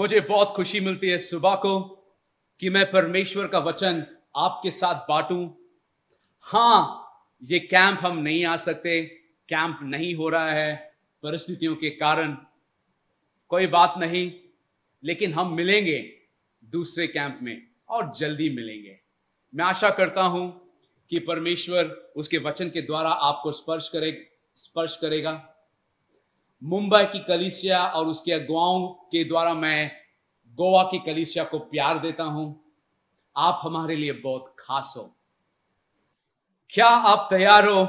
मुझे बहुत खुशी मिलती है सुबह को कि मैं परमेश्वर का वचन आपके साथ बांटूं। हां, ये कैंप हम नहीं आ सकते, कैंप नहीं हो रहा है परिस्थितियों के कारण, कोई बात नहीं, लेकिन हम मिलेंगे दूसरे कैंप में और जल्दी मिलेंगे। मैं आशा करता हूं कि परमेश्वर उसके वचन के द्वारा आपको स्पर्श करेगा। मुंबई की कलीसिया और उसके अगुवाओं के द्वारा मैं गोवा की कलीसिया को प्यार देता हूं। आप हमारे लिए बहुत खास हो। क्या आप तैयार हो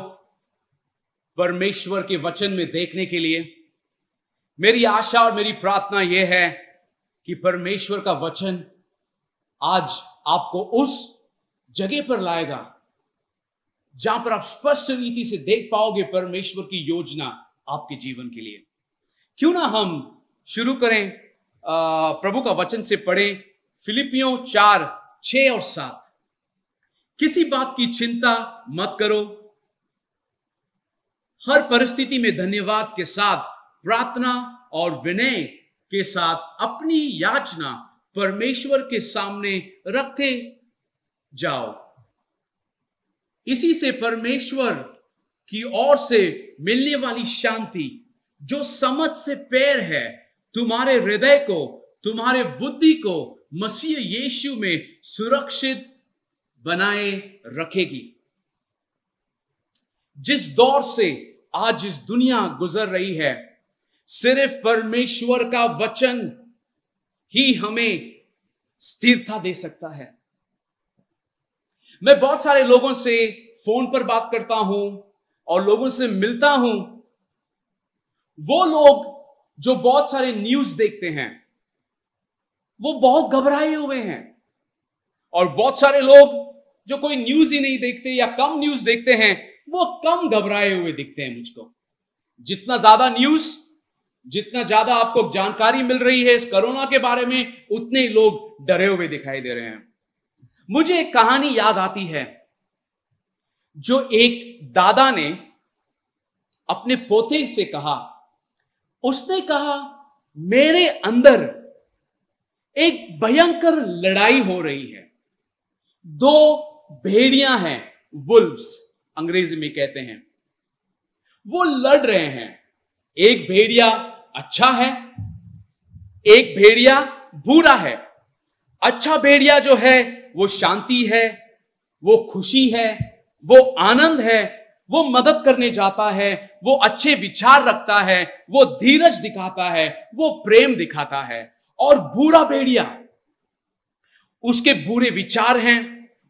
परमेश्वर के वचन में देखने के लिए? मेरी आशा और मेरी प्रार्थना यह है कि परमेश्वर का वचन आज आपको उस जगह पर लाएगा जहां पर आप स्पष्ट रीति से देख पाओगे परमेश्वर की योजना आपके जीवन के लिए। क्यों ना हम शुरू करें, प्रभु का वचन से पढ़ें फिलिपियों 4:6 और 7। किसी बात की चिंता मत करो, हर परिस्थिति में धन्यवाद के साथ प्रार्थना और विनय के साथ अपनी याचना परमेश्वर के सामने रखते जाओ। इसी से परमेश्वर की ओर से मिलने वाली शांति, जो समझ से पैर है, तुम्हारे हृदय को, तुम्हारे बुद्धि को मसीह यीशु में सुरक्षित बनाए रखेगी। जिस दौर से आज इस दुनिया गुजर रही है, सिर्फ परमेश्वर का वचन ही हमें स्थिरता दे सकता है। मैं बहुत सारे लोगों से फोन पर बात करता हूं और लोगों से मिलता हूं। वो लोग जो बहुत सारे न्यूज देखते हैं वो बहुत घबराए हुए हैं, और बहुत सारे लोग जो कोई न्यूज ही नहीं देखते या कम न्यूज देखते हैं वो कम घबराए हुए दिखते हैं मुझको। जितना ज्यादा न्यूज, जितना ज्यादा आपको जानकारी मिल रही है इस कोरोना के बारे में, उतने ही लोग डरे हुए दिखाई दे रहे हैं। मुझे एक कहानी याद आती है जो एक दादा ने अपने पोते से कहा। उसने कहा, मेरे अंदर एक भयंकर लड़ाई हो रही है। दो भेड़ियां हैं, वुल्व्स अंग्रेजी में कहते हैं, वो लड़ रहे हैं। एक भेड़िया अच्छा है, एक भेड़िया बुरा है। अच्छा भेड़िया जो है वो शांति है, वो खुशी है, वो आनंद है, वो मदद करने जाता है, वो अच्छे विचार रखता है, वो धीरज दिखाता है, वो प्रेम दिखाता है। और बुरा भेड़िया, उसके बुरे विचार हैं,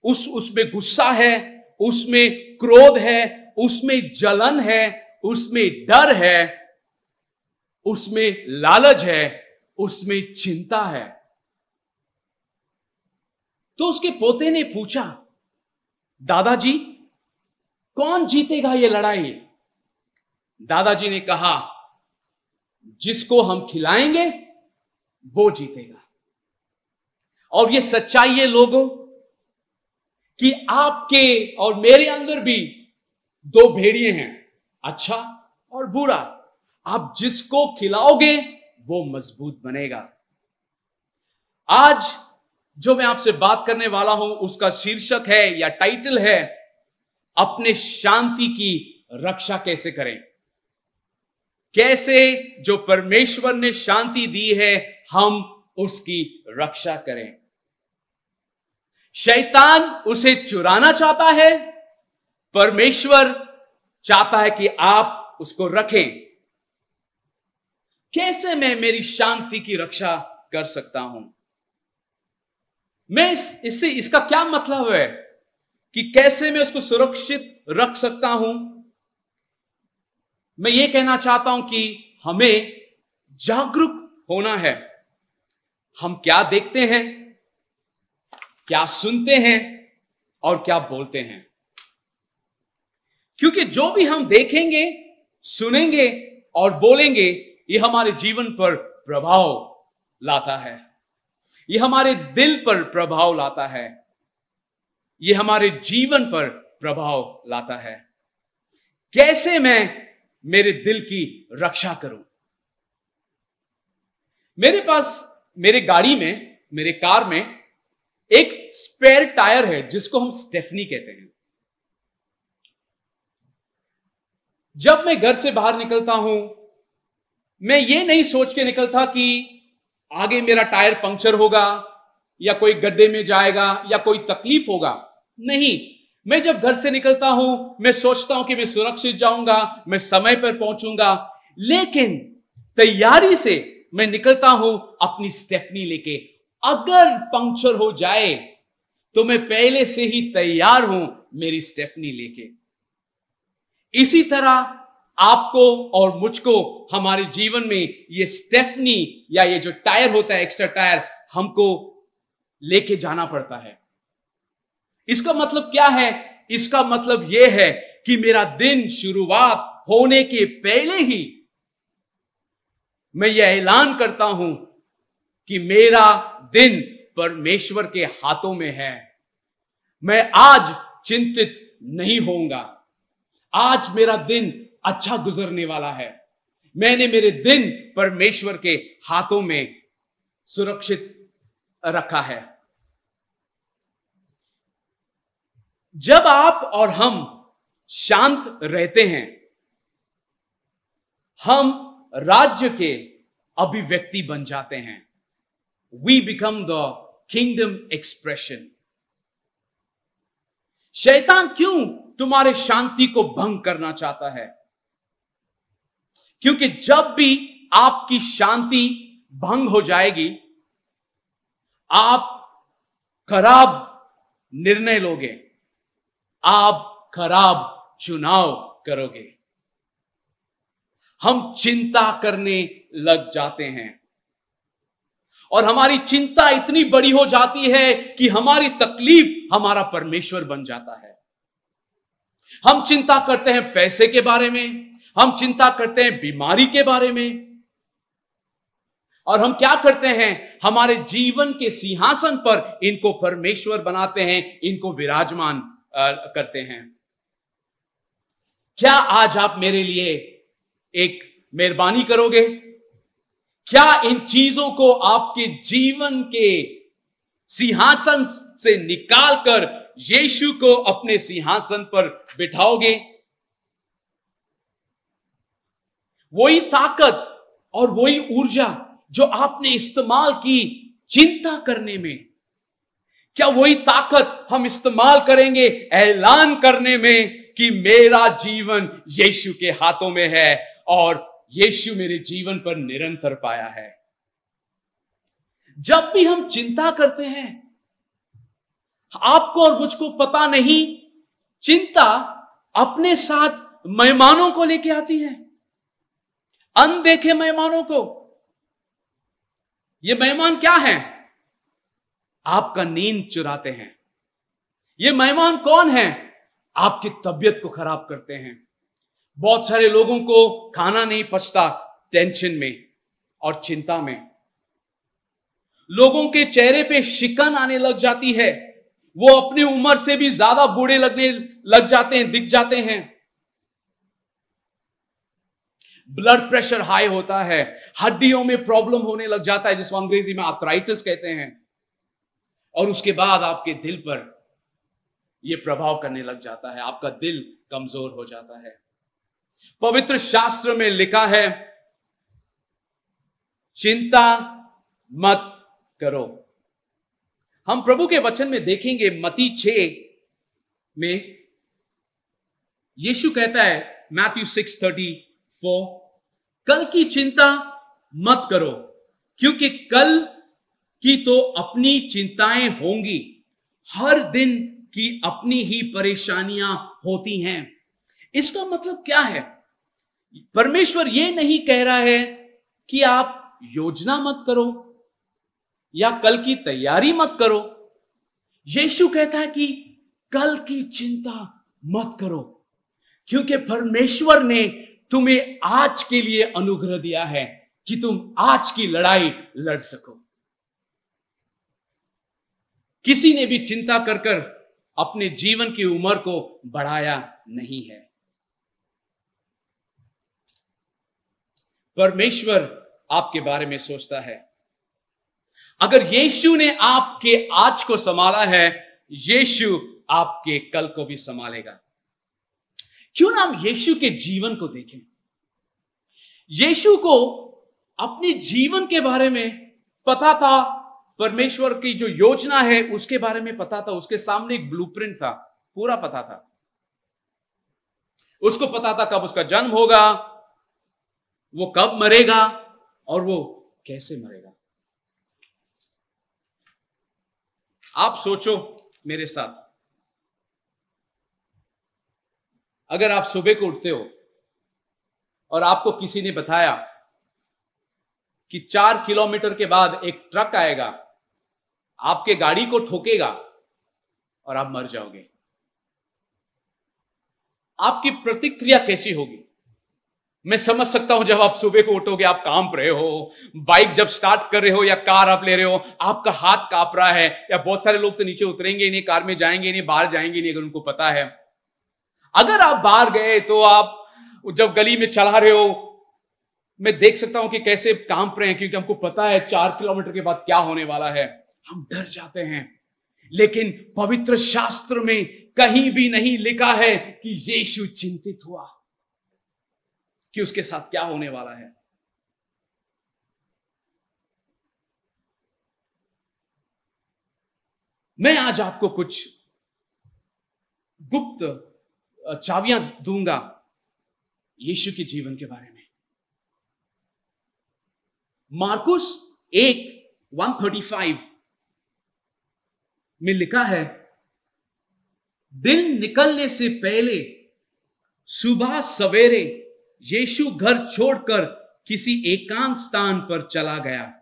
उसमें गुस्सा है, उसमें क्रोध है, उसमें जलन है, उसमें डर है, उसमें लालच है, उसमें चिंता है। तो उसके पोते ने पूछा, दादाजी कौन जीतेगा ये लड़ाई? दादाजी ने कहा, जिसको हम खिलाएंगे वो जीतेगा। और ये सच्चाई है लोगों कि आपके और मेरे अंदर भी दो भेड़िए हैं, अच्छा और बुरा। आप जिसको खिलाओगे वो मजबूत बनेगा। आज जो मैं आपसे बात करने वाला हूं उसका शीर्षक है या टाइटल है, अपने शांति की रक्षा कैसे करें। कैसे जो परमेश्वर ने शांति दी है हम उसकी रक्षा करें। शैतान उसे चुराना चाहता है, परमेश्वर चाहता है कि आप उसको रखें। कैसे मैं मेरी शांति की रक्षा कर सकता हूं? मैं इससे इसका क्या मतलब है कि कैसे मैं उसको सुरक्षित रख सकता हूं? मैं ये कहना चाहता हूं कि हमें जागरूक होना है। हम क्या देखते हैं, क्या सुनते हैं और क्या बोलते हैं। क्योंकि जो भी हम देखेंगे, सुनेंगे और बोलेंगे, ये हमारे जीवन पर प्रभाव लाता है, ये हमारे दिल पर प्रभाव लाता है, ये हमारे जीवन पर प्रभाव लाता है। कैसे मैं मेरे दिल की रक्षा करूं? मेरे पास मेरे गाड़ी में, मेरे कार में एक स्पेयर टायर है जिसको हम स्टेफनी कहते हैं। जब मैं घर से बाहर निकलता हूं, मैं ये नहीं सोच के निकलता कि आगे मेरा टायर पंक्चर होगा या कोई गड्ढे में जाएगा या कोई तकलीफ होगा। नहीं, मैं जब घर से निकलता हूं, मैं सोचता हूं कि मैं सुरक्षित जाऊंगा, मैं समय पर पहुंचूंगा। लेकिन तैयारी से मैं निकलता हूं अपनी स्टेफनी लेके। अगर पंक्चर हो जाए तो मैं पहले से ही तैयार हूं मेरी स्टेफनी लेके। इसी तरह आपको और मुझको हमारे जीवन में ये स्टेफनी या ये जो टायर होता है, एक्स्ट्रा टायर, हमको लेके जाना पड़ता है। इसका मतलब क्या है? इसका मतलब यह है कि मेरा दिन शुरुआत होने के पहले ही मैं यह ऐलान करता हूं कि मेरा दिन परमेश्वर के हाथों में है। मैं आज चिंतित नहीं होऊंगा। आज मेरा दिन अच्छा गुजरने वाला है। मैंने मेरे दिन परमेश्वर के हाथों में सुरक्षित रखा है। जब आप और हम शांत रहते हैं, हम राज्य के अभिव्यक्ति बन जाते हैं। We become the kingdom expression. शैतान क्यों तुम्हारे शांति को भंग करना चाहता है? क्योंकि जब भी आपकी शांति भंग हो जाएगी, आप खराब निर्णय लोगे, आप खराब चुनाव करोगे। हम चिंता करने लग जाते हैं और हमारी चिंता इतनी बड़ी हो जाती है कि हमारी तकलीफ हमारा परमेश्वर बन जाता है। हम चिंता करते हैं पैसे के बारे में, हम चिंता करते हैं बीमारी के बारे में, और हम क्या करते हैं? हमारे जीवन के सिंहासन पर इनको परमेश्वर बनाते हैं, इनको विराजमान करते हैं। क्या आज आप मेरे लिए एक मेहरबानी करोगे? क्या इन चीजों को आपके जीवन के सिंहासन से निकालकर यीशु को अपने सिंहासन पर बिठाओगे? वही ताकत और वही ऊर्जा जो आपने इस्तेमाल की चिंता करने में, क्या वही ताकत हम इस्तेमाल करेंगे ऐलान करने में कि मेरा जीवन यीशु के हाथों में है और यीशु मेरे जीवन पर निरंतर पाया है? जब भी हम चिंता करते हैं, आपको और मुझको पता नहीं, चिंता अपने साथ मेहमानों को लेके आती है, अनदेखे मेहमानों को। ये मेहमान क्या हैं? आपका नींद चुराते हैं। ये मेहमान कौन हैं? आपकी तबीयत को खराब करते हैं। बहुत सारे लोगों को खाना नहीं पचता टेंशन में और चिंता में। लोगों के चेहरे पे शिकन आने लग जाती है, वो अपनी उम्र से भी ज्यादा बूढ़े लगने लग जाते हैं, दिख जाते हैं। ब्लड प्रेशर हाई होता है, हड्डियों में प्रॉब्लम होने लग जाता है जिसको अंग्रेजी में आर्थराइटिस कहते हैं, और उसके बाद आपके दिल पर यह प्रभाव करने लग जाता है, आपका दिल कमजोर हो जाता है। पवित्र शास्त्र में लिखा है, चिंता मत करो। हम प्रभु के वचन में देखेंगे, मत्ती 6 में यीशु कहता है, मैथ्यू 6:34, कल की चिंता मत करो, क्योंकि कल की तो अपनी चिंताएं होंगी। हर दिन की अपनी ही परेशानियां होती हैं। इसका मतलब क्या है? परमेश्वर यह नहीं कह रहा है कि आप योजना मत करो या कल की तैयारी मत करो। यीशु कहता है कि कल की चिंता मत करो, क्योंकि परमेश्वर ने तुम्हें आज के लिए अनुग्रह दिया है कि तुम आज की लड़ाई लड़ सको। किसी ने भी चिंता कर कर अपने जीवन की उम्र को बढ़ाया नहीं है। परमेश्वर आपके बारे में सोचता है। अगर यीशु ने आपके आज को संभाला है, यीशु आपके कल को भी संभालेगा। क्यों ना हम यीशु के जीवन को देखें। यीशु को अपने जीवन के बारे में पता था, परमेश्वर की जो योजना है उसके बारे में पता था, उसके सामने एक ब्लूप्रिंट था, पूरा पता था। उसको पता था कब उसका जन्म होगा, वो कब मरेगा और वो कैसे मरेगा। आप सोचो मेरे साथ, अगर आप सुबह को उठते हो और आपको किसी ने बताया कि 4 किलोमीटर के बाद एक ट्रक आएगा, आपके गाड़ी को ठोकेगा और आप मर जाओगे, आपकी प्रतिक्रिया कैसी होगी? मैं समझ सकता हूं, जब आप सुबह को उठोगे, आप कांप रहे हो, बाइक जब स्टार्ट कर रहे हो या कार आप ले रहे हो, आपका हाथ कांप रहा है। या बहुत सारे लोग तो नीचे उतरेंगे नहीं, कार में जाएंगे नहीं, बाहर जाएंगे नहीं, अगर उनको पता है। अगर आप बाहर गए तो आप जब गली में चला रहे हो, मैं देख सकता हूं कि कैसे कांप रहे हैं, क्योंकि हमको पता है 4 किलोमीटर के बाद क्या होने वाला है। हम डर जाते हैं। लेकिन पवित्र शास्त्र में कहीं भी नहीं लिखा है कि यीशु चिंतित हुआ कि उसके साथ क्या होने वाला है। मैं आज आपको कुछ गुप्त चाबियां दूंगा यीशु के जीवन के बारे में। मार्कुस 1:135 में लिखा है, दिन निकलने से पहले सुबह सवेरे यीशु घर छोड़कर किसी एकांत स्थान पर चला गया,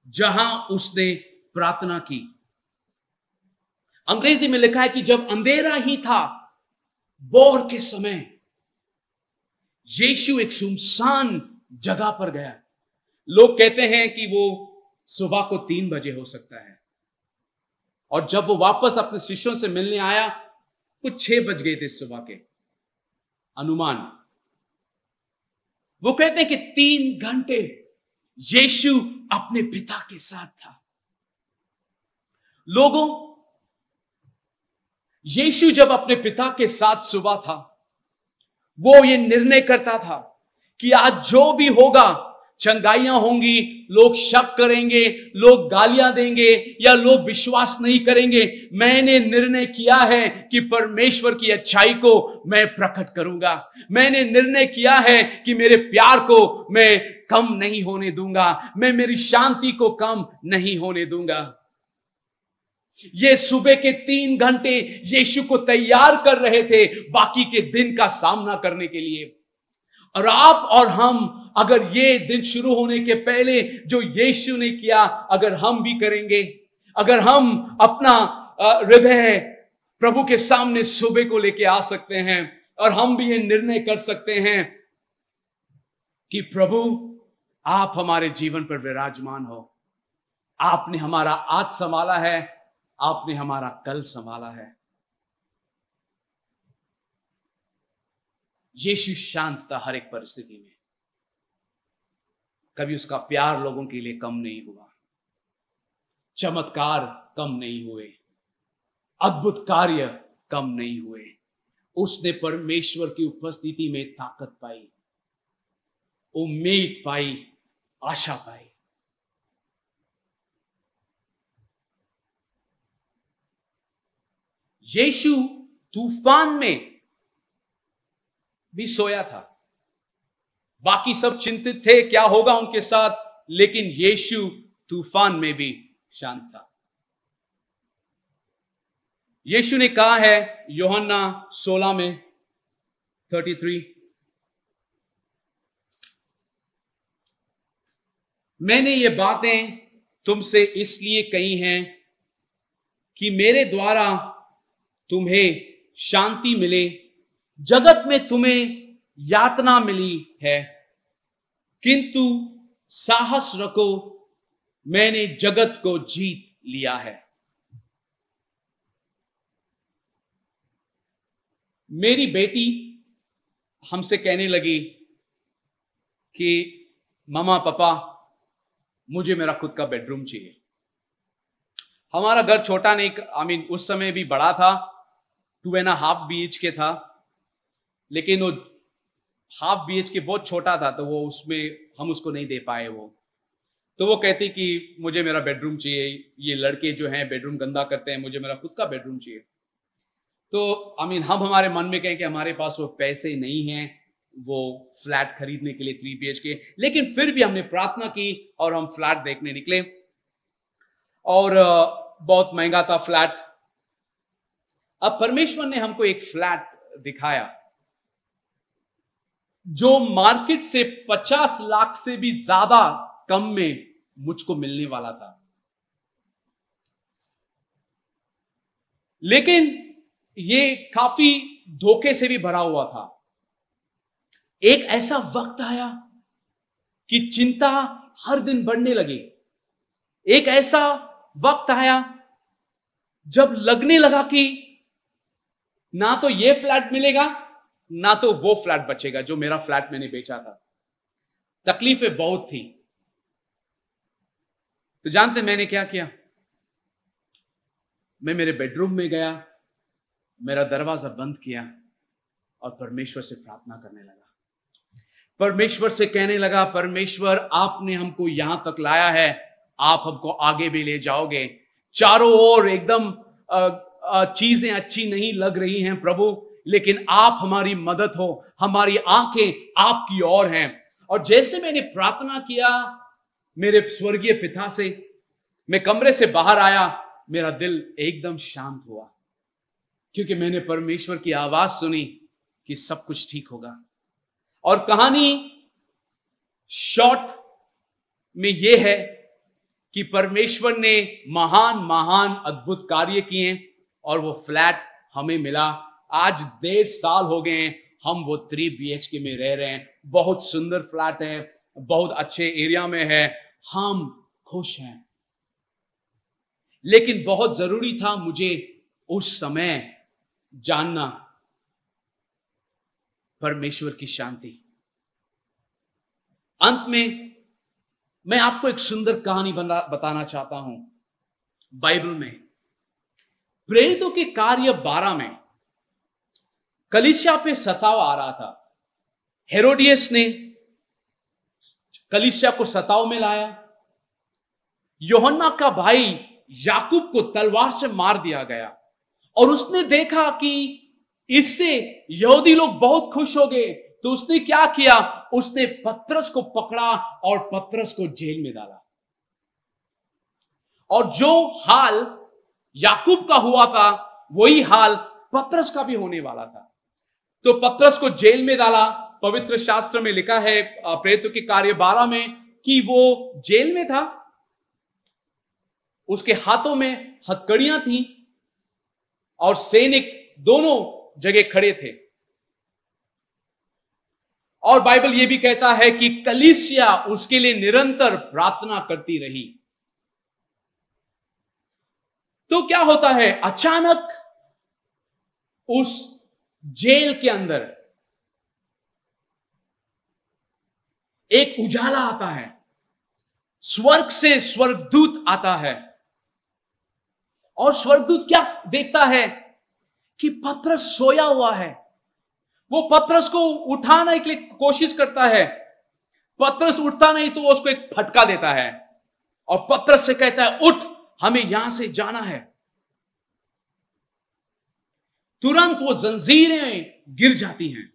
जहां उसने प्रार्थना की। अंग्रेजी में लिखा है कि जब अंधेरा ही था, बोर के समय, यीशु एक सुनसान जगह पर गया। लोग कहते हैं कि वो सुबह को 3 बजे हो सकता है, और जब वो वापस अपने शिष्यों से मिलने आया, कुछ 6 बज गए थे सुबह के अनुमान। वो कहते हैं कि 3 घंटे यीशु अपने पिता के साथ था। लोगों, यीशु जब अपने पिता के साथ सुबह था, वो ये निर्णय करता था कि आज जो भी होगा, चंगाइयां होंगी, लोग शक करेंगे, लोग गालियां देंगे या लोग विश्वास नहीं करेंगे, मैंने निर्णय किया है कि परमेश्वर की अच्छाई को मैं प्रकट करूंगा। मैंने निर्णय किया है कि मेरे प्यार को मैं कम नहीं होने दूंगा, मैं मेरी शांति को कम नहीं होने दूंगा। ये सुबह के 3 घंटे यीशु को तैयार कर रहे थे बाकी के दिन का सामना करने के लिए। और आप और हम, अगर ये दिन शुरू होने के पहले जो यीशु ने किया, अगर हम भी करेंगे, अगर हम अपना हृदय प्रभु के सामने सुबह को लेके आ सकते हैं और हम भी ये निर्णय कर सकते हैं कि प्रभु आप हमारे जीवन पर विराजमान हो। आपने हमारा आज संभाला है, आपने हमारा कल संभाला है। यीशु शांत था हर एक परिस्थिति में। कभी उसका प्यार लोगों के लिए कम नहीं हुआ, चमत्कार कम नहीं हुए, अद्भुत कार्य कम नहीं हुए। उसने परमेश्वर की उपस्थिति में ताकत पाई, उम्मीद पाई, आशा पाई। यीशु तूफान में भी सोया था। बाकी सब चिंतित थे क्या होगा उनके साथ, लेकिन यीशु तूफान में भी शांत था। यीशु ने कहा है यूहन्ना 16 में 33, मैंने ये बातें तुमसे इसलिए कही हैं कि मेरे द्वारा तुम्हें शांति मिले। जगत में तुम्हें यातना मिली है, किंतु साहस रखो, मैंने जगत को जीत लिया है। मेरी बेटी हमसे कहने लगी कि मम्मा पापा, मुझे मेरा खुद का बेडरूम चाहिए। हमारा घर छोटा नहीं, उस समय भी बड़ा था, 2.5 BHK था, लेकिन वो ½ BHK बहुत छोटा था, तो वो उसमें हम उसको नहीं दे पाए वो। तो वो कहती कि मुझे मेरा बेडरूम चाहिए, ये लड़के जो हैं बेडरूम गंदा करते हैं, मुझे मेरा खुद का बेडरूम चाहिए। तो हम हमारे मन में कहें कि हमारे पास वो पैसे नहीं हैं वो फ्लैट खरीदने के लिए 3 BHK, लेकिन फिर भी हमने प्रार्थना की और हम फ्लैट देखने निकले, और बहुत महंगा था फ्लैट। अब परमेश्वर ने हमको एक फ्लैट दिखाया जो मार्केट से 50 लाख से भी ज्यादा कम में मुझको मिलने वाला था, लेकिन ये काफी धोखे से भी भरा हुआ था। एक ऐसा वक्त आया कि चिंता हर दिन बढ़ने लगी। एक ऐसा वक्त आया जब लगने लगा कि ना तो ये फ्लैट मिलेगा, ना तो वो फ्लैट बचेगा जो मेरा फ्लैट मैंने बेचा था। तकलीफें बहुत थी। तो जानते मैंने क्या किया? मैं मेरे बेडरूम में गया, मेरा दरवाजा बंद किया और परमेश्वर से प्रार्थना करने लगा। परमेश्वर से कहने लगा, परमेश्वर आपने हमको यहां तक लाया है, आप हमको आगे भी ले जाओगे। चारों ओर एकदम चीजें अच्छी नहीं लग रही हैं प्रभु, लेकिन आप हमारी मदद हो, हमारी आंखें आपकी ओर हैं। और जैसे मैंने प्रार्थना किया मेरे स्वर्गीय पिता से, मैं कमरे से बाहर आया, मेरा दिल एकदम शांत हुआ, क्योंकि मैंने परमेश्वर की आवाज सुनी कि सब कुछ ठीक होगा। और कहानी शॉर्ट में यह है कि परमेश्वर ने महान महान अद्भुत कार्य किए और वो फ्लैट हमें मिला। आज 1.5 साल हो गए हैं, हम वो 3 BHK में रह रहे हैं। बहुत सुंदर फ्लैट है, बहुत अच्छे एरिया में है, हम खुश हैं। लेकिन बहुत जरूरी था मुझे उस समय जानना परमेश्वर की शांति। अंत में मैं आपको एक सुंदर कहानी बताना चाहता हूं। बाइबल में प्रेरितों के कार्य 12 में कलीसिया पे सताव आ रहा था। हेरोडियस ने कलीसिया को सताव में लाया। यूहन्ना का भाई याकूब को तलवार से मार दिया गया, और उसने देखा कि इससे यहूदी लोग बहुत खुश हो गए, तो उसने क्या किया? उसने पतरस को पकड़ा और पतरस को जेल में डाला। और जो हाल याकूब का हुआ था वही हाल पतरस का भी होने वाला था। तो पतरस को जेल में डाला। पवित्र शास्त्र में लिखा है प्रेरितों के कार्य 12 में कि वो जेल में था, उसके हाथों में हथकड़ियां थी और सैनिक दोनों जगह खड़े थे। और बाइबल यह भी कहता है कि कलीसिया उसके लिए निरंतर प्रार्थना करती रही। तो क्या होता है? अचानक उस जेल के अंदर एक उजाला आता है, स्वर्ग से स्वर्गदूत आता है। और स्वर्गदूत क्या देखता है कि पतरस सोया हुआ है। वो पतरस को उठाने के लिए कोशिश करता है। पतरस उठता नहीं तो वो उसको एक फटका देता है और पतरस से कहता है, उठ, हमें यहां से जाना है। तुरंत वो जंजीरें गिर जाती हैं,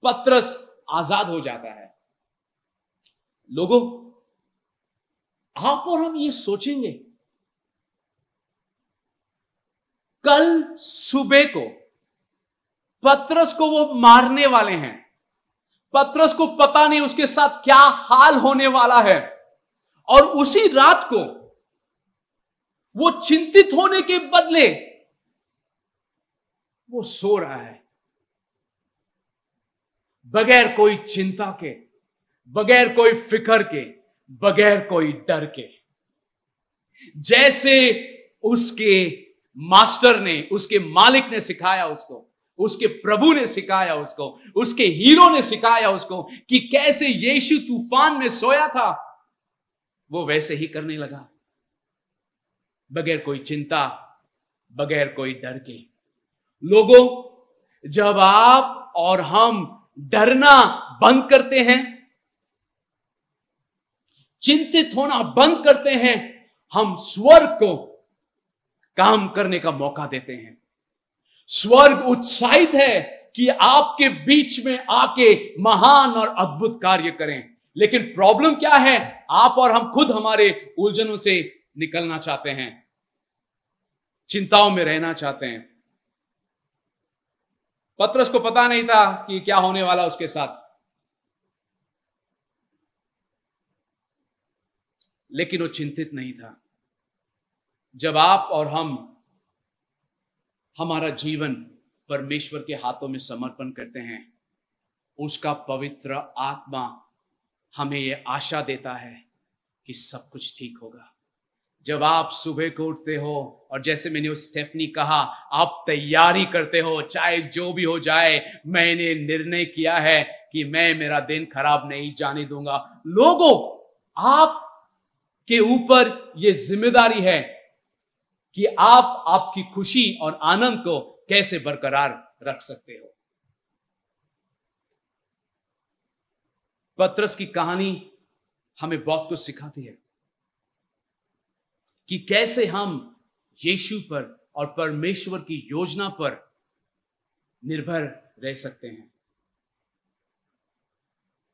पतरस आजाद हो जाता है। लोगों, आप और हम ये सोचेंगे, कल सुबह को पतरस को वो मारने वाले हैं। पतरस को पता नहीं उसके साथ क्या हाल होने वाला है, और उसी रात को वो चिंतित होने के बदले वो सो रहा है, बगैर कोई चिंता के, बगैर कोई फिक्र के, बगैर कोई डर के। जैसे उसके मास्टर ने, उसके मालिक ने सिखाया उसको, उसके प्रभु ने सिखाया उसको, उसके हीरो ने सिखाया उसको कि कैसे यीशु तूफान में सोया था, वो वैसे ही करने लगा, बगैर कोई चिंता, बगैर कोई डर के। लोगों, जब आप और हम डरना बंद करते हैं, चिंतित होना बंद करते हैं, हम स्वर्ग को काम करने का मौका देते हैं। स्वर्ग उत्साहित है कि आपके बीच में आके महान और अद्भुत कार्य करें। लेकिन प्रॉब्लम क्या है? आप और हम खुद हमारे उलझनों से निकलना चाहते हैं, चिंताओं में रहना चाहते हैं। पतरस को पता नहीं था कि क्या होने वाला उसके साथ, लेकिन वो चिंतित नहीं था। जब आप और हम हमारा जीवन परमेश्वर के हाथों में समर्पण करते हैं, उसका पवित्र आत्मा हमें यह आशा देता है कि सब कुछ ठीक होगा। जब आप सुबह को उठते हो और जैसे मैंने उस स्टेफनी कहा, आप तैयारी करते हो, चाहे जो भी हो जाए, मैंने निर्णय किया है कि मैं मेरा दिन खराब नहीं जाने दूंगा। लोगों, आप के ऊपर यह जिम्मेदारी है कि आप आपकी खुशी और आनंद को कैसे बरकरार रख सकते हो। पतरस की कहानी हमें बहुत कुछ सिखाती है कि कैसे हम यीशु पर और परमेश्वर की योजना पर निर्भर रह सकते हैं।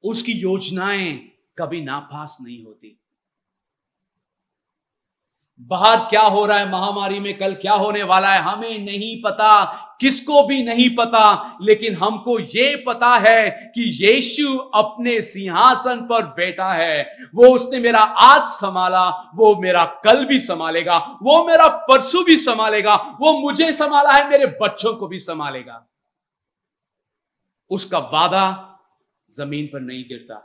उसकी योजनाएं कभी नापास नहीं होती। बाहर क्या हो रहा है, महामारी में कल क्या होने वाला है, हमें नहीं पता, किसको भी नहीं पता, लेकिन हमको यह पता है कि यीशु अपने सिंहासन पर बैठा है। वो उसने मेरा आज संभाला, वो मेरा कल भी संभालेगा, वो मेरा परसों भी संभालेगा, वो मुझे संभाला है, मेरे बच्चों को भी संभालेगा। उसका वादा जमीन पर नहीं गिरता,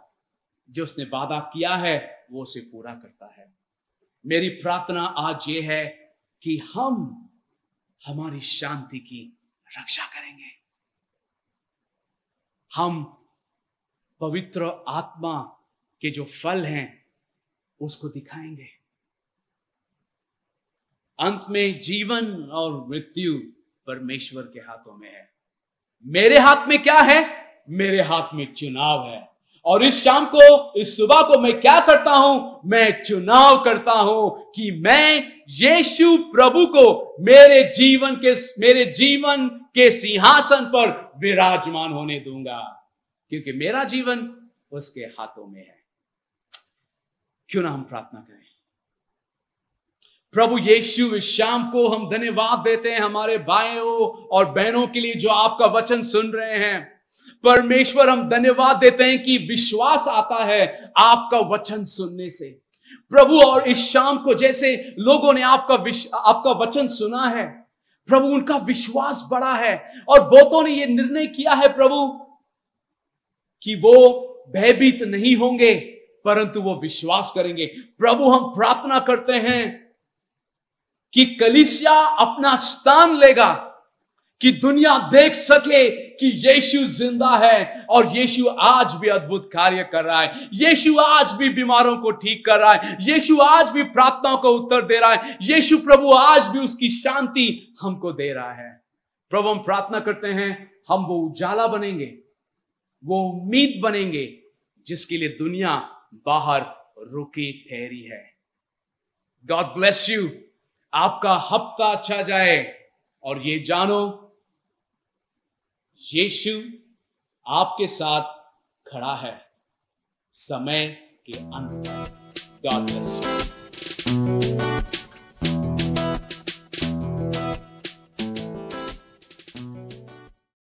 जो उसने वादा किया है वो उसे पूरा करता है। मेरी प्रार्थना आज ये है कि हम हमारी शांति की रक्षा करेंगे, हम पवित्र आत्मा के जो फल हैं उसको दिखाएंगे। अंत में जीवन और मृत्यु परमेश्वर के हाथों में है। मेरे हाथ में क्या है? मेरे हाथ में चुनाव है। और इस शाम को, इस सुबह को मैं क्या करता हूं? मैं चुनाव करता हूं कि मैं यीशु प्रभु को मेरे जीवन के सिंहासन पर विराजमान होने दूंगा, क्योंकि मेरा जीवन उसके हाथों में है। क्यों ना हम प्रार्थना करें। प्रभु यीशु, इस शाम को हम धन्यवाद देते हैं हमारे भाइयों और बहनों के लिए जो आपका वचन सुन रहे हैं। परमेश्वर, हम धन्यवाद देते हैं कि विश्वास आता है आपका वचन सुनने से प्रभु। और इस शाम को जैसे लोगों ने आपका वचन सुना है प्रभु, उनका विश्वास बढ़ा है और बहुतों ने यह निर्णय किया है प्रभु कि वो भयभीत नहीं होंगे, परंतु वो विश्वास करेंगे। प्रभु, हम प्रार्थना करते हैं कि कलीसिया अपना स्थान लेगा, कि दुनिया देख सके कि यीशु जिंदा है और यीशु आज भी अद्भुत कार्य कर रहा है। यीशु आज भी बीमारों को ठीक कर रहा है। यीशु आज भी प्रार्थनाओं को उत्तर दे रहा है। यीशु प्रभु आज भी उसकी शांति हमको दे रहा है। प्रभु, हम प्रार्थना करते हैं हम वो उजाला बनेंगे, वो उम्मीद बनेंगे जिसके लिए दुनिया बाहर रुकी ठहरी है। God bless you. आपका हफ्ता अच्छा जाए और ये जानो यीशु आपके साथ खड़ा है समय के अंत में। God bless you.